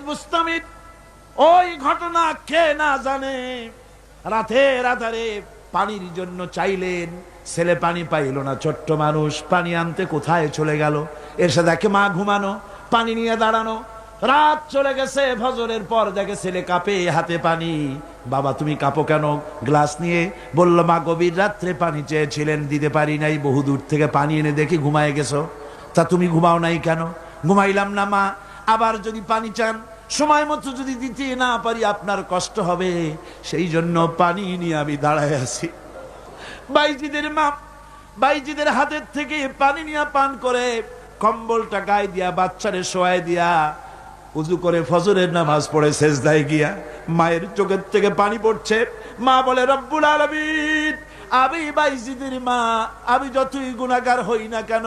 মুস্তামিদ ওই ঘটনা কে না জানে। রাতের আধারে পানির জন্য চাইলেন, ছেলে পানি পাইল না, ছোট্ট মানুষ পানি আনতে কোথায় চলে গেল, এসে দেখে মা ঘুমানো, পানি নিয়ে দাঁড়ানো। রাত চলে গেছে, ফজরের পর দেখে ছেলে কাঁপে, হাতে পানি। বাবা তুমি কাঁপো কেন? গ্লাস নিয়ে বলল, মা গভীর রাত্রে পানি চেয়েছিলেন, দিতে পারি নাই, বহু দূর থেকে পানি এনে দেখি ঘুমায় গেছো। তা তুমি ঘুমাও নাই কেন? ঘুমাইলাম না মা, আবার যদি পানি চান সময় মতো যদি দিতে না পারি আপনার কষ্ট হবে, সেই জন্য পানি নিয়ে আমি দাঁড়ায় আছি। বাইজিদের মা বাইজিদের হাতের থেকে পানি নিয়ে পান করে, কম্বলটা গায়ে দিয়া বাচ্চারে শোয়াই দিয়া উযু করে ফজরের নামাজ পড়ে সেজদায় গিয়া মায়ের চোখের থেকে পানি পড়ছে। মা বলে, রব্বুল আলামিন, আমি বাইজিদের মা, আমি যতই গুনাহগার হই না কেন,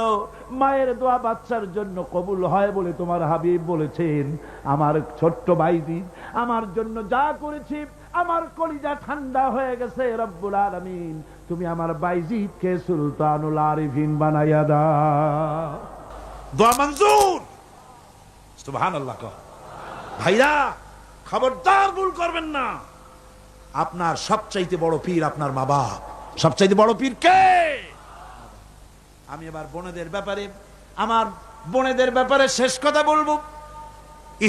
মায়ের দোয়া বাচ্চার জন্য কবুল হয় বলে তোমার হাবিব বলেছেন। আমার ছোট্ট বাইজিদ আমার জন্য যা করেছি, আমার কলিজা ঠান্ডা হয়ে গেছে। রব্বুল আলামিন, তুমি আমার বাইজিদকে সুলতানুল আরিফিন বানাইয়া দাও। দোয়া মঞ্জুর। সুবহানাল্লাহ। ভাইরা খবরদার ভুল করবেন না। আপনার সবচাইতে বড় পীর আপনার মা বাপ। সবচাইতে বড় পীর কে? আমি এবার বোনেদের ব্যাপারে, আমার বোনেদের ব্যাপারে শেষ কথা বলবো।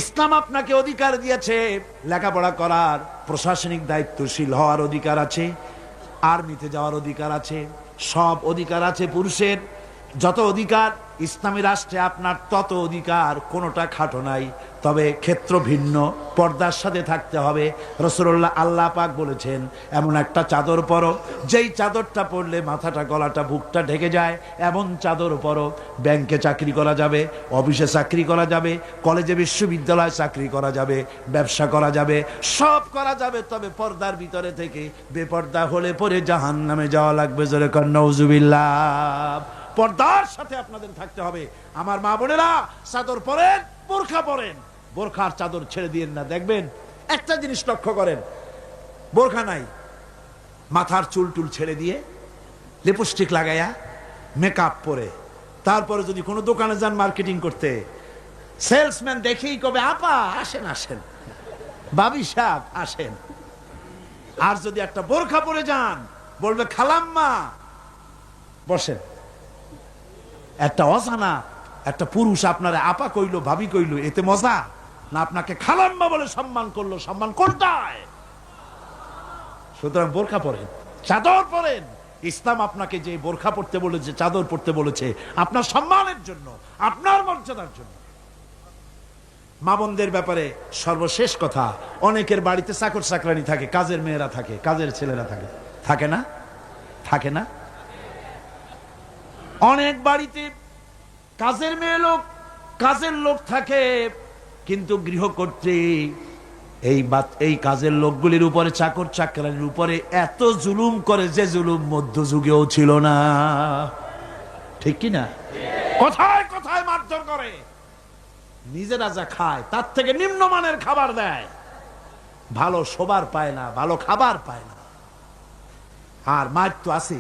ইসলাম আপনাকে অধিকার দিয়েছে লেখাপড়া করার, প্রশাসনিক দায়িত্বশীল হওয়ার অধিকার আছে, আর্মিতে যাওয়ার অধিকার আছে, সব অধিকার আছে পুরুষের। যত অধিকার ইসলামী রাষ্ট্রে আপনার তত অধিকার, কোনোটা খাটো নাই। তবে ক্ষেত্র ভিন্ন, পর্দার সাথে থাকতে হবে। রাসূলুল্লাহ, আল্লাহ পাক বলেছেন, এমন একটা চাদর পরো যেই চাদরটা পরলে মাথাটা, গলাটা, বুকটা ঢেকে যায়, এমন চাদর পরো। ব্যাংকে চাকরি করা যাবে, অফিসে চাকরি করা যাবে, কলেজে বিশ্ববিদ্যালয়ে চাকরি করা যাবে, ব্যবসা করা যাবে, সব করা যাবে, তবে পর্দার ভিতরে থেকে। বেপর্দা হলে পরে জাহান্নামে যাওয়া লাগবে। জোরে কর নাউজুবিল্লাহ। পর্দার সাথে আপনাদের থাকতে হবে। আমার মা বোনেরা, চাদর পরেন, বোরখা পরেন, বোরখার চাদর ছেড়ে দিয়েন না। দেখবেন একটা জিনিস লক্ষ্য করেন, বোরখা নাই, মাথার চুল টুল ছেড়ে দিয়ে লিপস্টিক লাগাইয়া মেকআপ পরে, তারপরে যদি কোনো দোকানে যান মার্কেটিং করতে, সেলসম্যান দেখেই কবে, আপা আসেন আসেন, বাবি সাহেব আসেন। আর যদি একটা বোরখা পরে যান, বলবে খালাম্মা বসেন। একটা অজানা একটা পুরুষ আপনারা আপা কইলো, ভাবি কইলো, এতে মজা না? আপনাকে খালাম্মা বলে সম্মান করলো, সম্মান কোনটায়? সুতরাং বোরখা পরেন, চাদর পরেন। ইসলাম আপনাকে যে বোরখা পড়তে বলেছে, চাদর পড়তে বলেছে, আপনার সম্মানের জন্য, আপনার মর্যাদার জন্য। মা বোনদের ব্যাপারে সর্বশেষ কথা, অনেকের বাড়িতে চাকর চাকরানি থাকে, কাজের মেয়েরা থাকে, কাজের ছেলেরা থাকে, থাকে না? থাকে না? অনেক বাড়িতে কাজের মেয়ে লোক, কাজের লোক থাকে, কিন্তু গৃহকর্ত্রী এই কাজের লোকগুলির উপরে, চাকর চাকরানির উপরে এত জুলুম করে যে জুলুম মধ্যযুগেও ছিল না। ঠিক কি না? কোথায় কোথায় মারধর করে, নিজেরা যা খায় তার থেকে নিম্নমানের খাবার দেয়, ভালো শোবার পায় না, ভালো খাবার পায় না। আর মার তো আছে।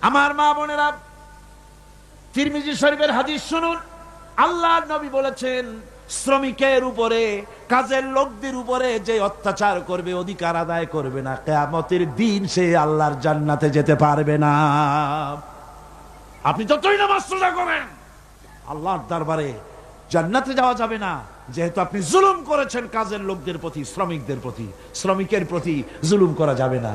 আমার মা বোনেরা, তিরমিজি শরীফের হাদিস শুনুন। আল্লাহর নবী বলেছেন, শ্রমিকের উপরে, কাজের লোকদের উপরে যে অত্যাচার করবে, অধিকার আদায় করবে না, কিয়ামতের দিন সে আল্লাহর জান্নাতে যেতে পারবে না। আপনি যতই নামাজ রোজা করেন, আল্লাহর দরবারে জান্নাতে যাওয়া যাবে না, যেহেতু আপনি জুলুম করেছেন কাজের লোকদের প্রতি, শ্রমিকদের প্রতি। শ্রমিকের প্রতি জুলুম করা যাবে না।